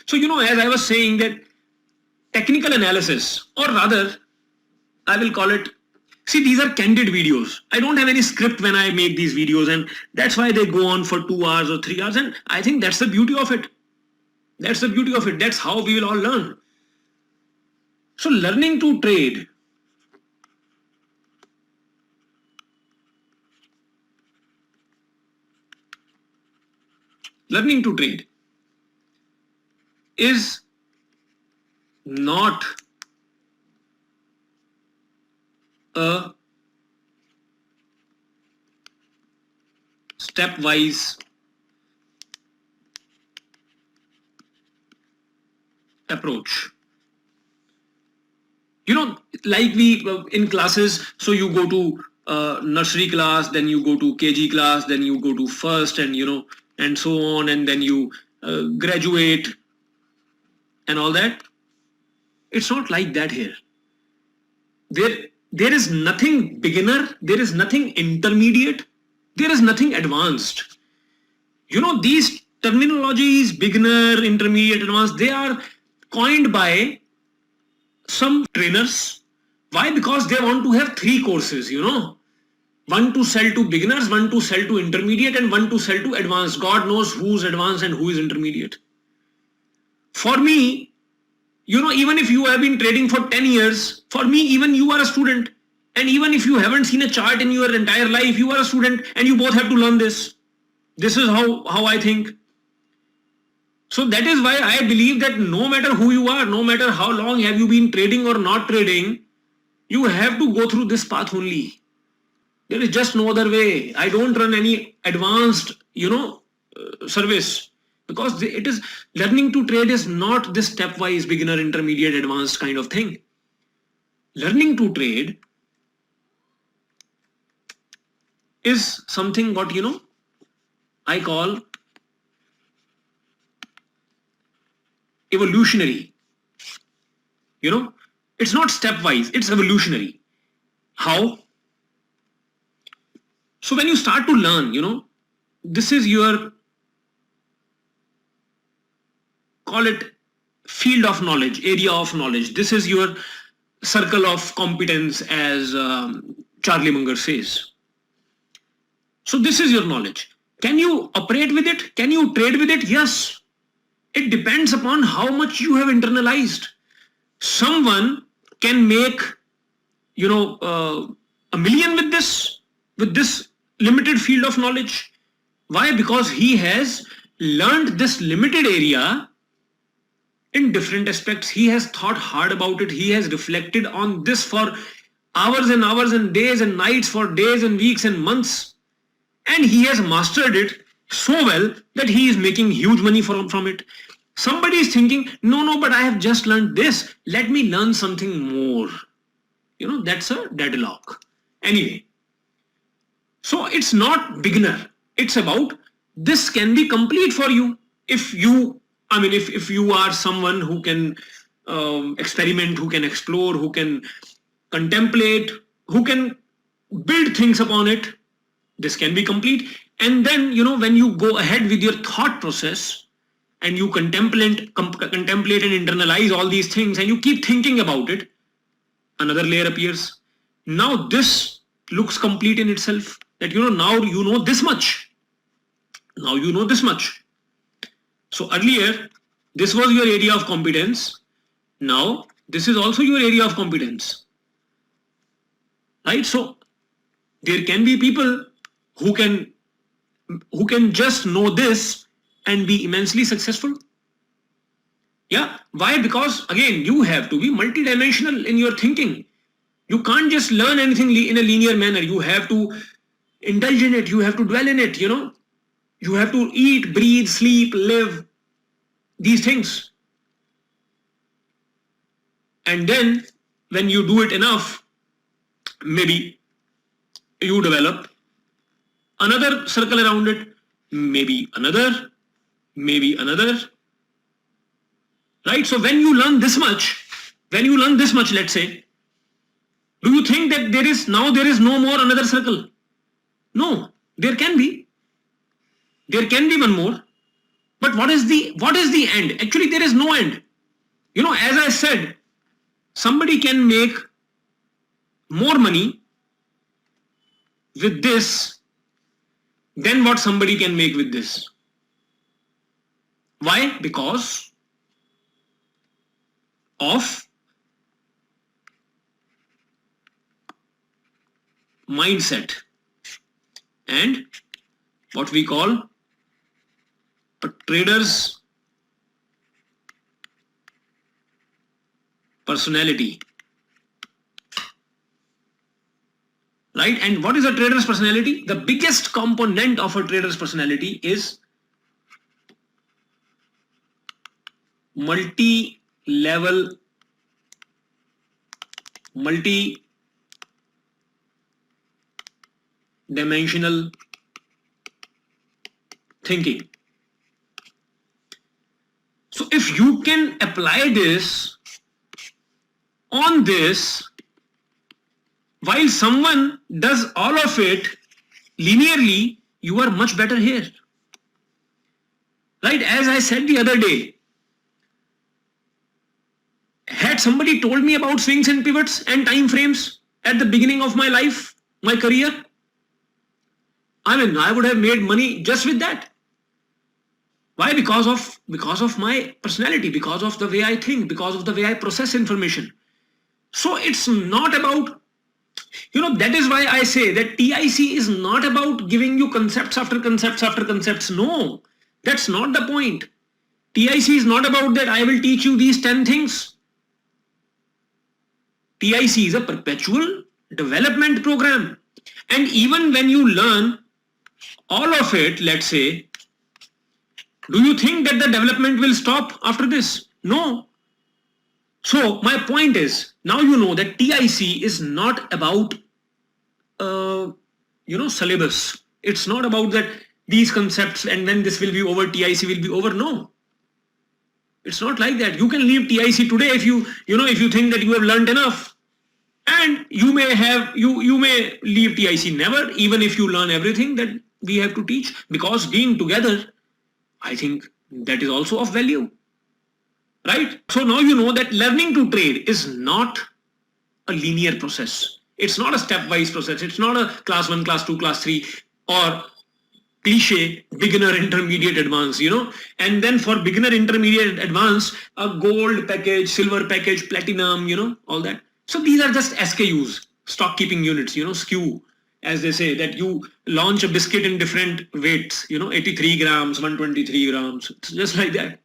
So, as I was saying that technical analysis, or rather, I will call it, see, these are candid videos. I don't have any script when I make these videos, and that's why they go on for 2 hours or 3 hours. And I think that's the beauty of it. That's the beauty of it. That's how we will all learn. So learning to trade is not a stepwise approach. Like we in classes, so you go to nursery class, then you go to KG class, then you go to first, and and so on, and then you graduate and all that. It's not like that here. There is nothing beginner, there is nothing intermediate, there is nothing advanced. These terminologies, beginner, intermediate, advanced, they are coined by some trainers. Why? Because they want to have 3 courses, one to sell to beginners, one to sell to intermediate, and one to sell to advanced. God knows who's advanced and who is intermediate. For me, even if you have been trading for 10 years, for me, even you are a student. And even if you haven't seen a chart in your entire life, you are a student, and you both have to learn this. This is how I think. So that is why I believe that no matter who you are, no matter how long have you been trading or not trading, you have to go through this path only. There is just no other way. I don't run any advanced, service, because it is learning to trade is not this stepwise beginner, intermediate, advanced kind of thing. Learning to trade is something what I call evolutionary. It's not stepwise, it's evolutionary. How? So when you start to learn, this is your, call it field of knowledge, area of knowledge. This is your circle of competence, as Charlie Munger says. So this is your knowledge. Can you operate with it? Can you trade with it? Yes. It depends upon how much you have internalized. Someone can make, $1 million with this limited field of knowledge. Why? Because he has learned this limited area in different aspects. He has thought hard about it. He has reflected on this for hours and hours and days and nights, for days and weeks and months. And he has mastered it so well that he is making huge money from it. Somebody is thinking, no, but I have just learned this. Let me learn something more. That's a deadlock. Anyway, so it's not beginner. It's about this can be complete for you. If you are someone who can experiment, who can explore, who can contemplate, who can build things upon it, this can be complete. And then, when you go ahead with your thought process and you contemplate and internalize all these things and you keep thinking about it, another layer appears. Now this looks complete in itself, that, now you know this much. Now you know this much. So earlier, this was your area of competence. Now, this is also your area of competence. Right? So there can be people who can just know this and be immensely successful. Yeah. Why? Because again, you have to be multidimensional in your thinking. You can't just learn anything in a linear manner. You have to indulge in it. You have to dwell in it. You have to eat, breathe, sleep, live, these things. And then when you do it enough, maybe you develop another circle around it, maybe another, right? So when you learn this much, let's say, do you think that there is no more another circle? No, there can be one more, But what is the end? Actually, there is no end. You know, as I said, somebody can make more money with this than what somebody can make with this. Why? Because of mindset and what we call a trader's personality. Right? And what is a trader's personality? The biggest component of a trader's personality is multi-level, multi-dimensional thinking. So if you can apply this on this, while someone does all of it linearly, you are much better here. Right? As I said the other day, had somebody told me about swings and pivots and time frames at the beginning of my life, my career, I mean, I would have made money just with that. Why? Because of my personality, because of the way I think, because of the way I process information. So it's not about, you know, that is why I say that TIC is not about giving you concepts after concepts after concepts. No, that's not the point. TIC is not about that I will teach you these 10 things. TIC is a perpetual development program. And even when you learn all of it, let's say, do you think that the development will stop after this? No. So my point is, now you know that TIC is not about, syllabus. It's not about that these concepts and when this will be over, TIC will be over. No. It's not like that. You can leave TIC today if you think that you have learned enough. And you may leave TIC never, even if you learn everything that we have to teach, because being together, I think that is also of value. Right? So now you know that learning to trade is not a linear process. It's not a stepwise process. It's not a class 1, class 2, class 3 or cliche beginner, intermediate, advanced, and then for beginner, intermediate, advanced, a gold package, silver package, platinum, all that. So these are just SKUs, stock keeping units, SKU, as they say, that you launch a biscuit in different weights, 83 grams, 123 grams, it's just like that.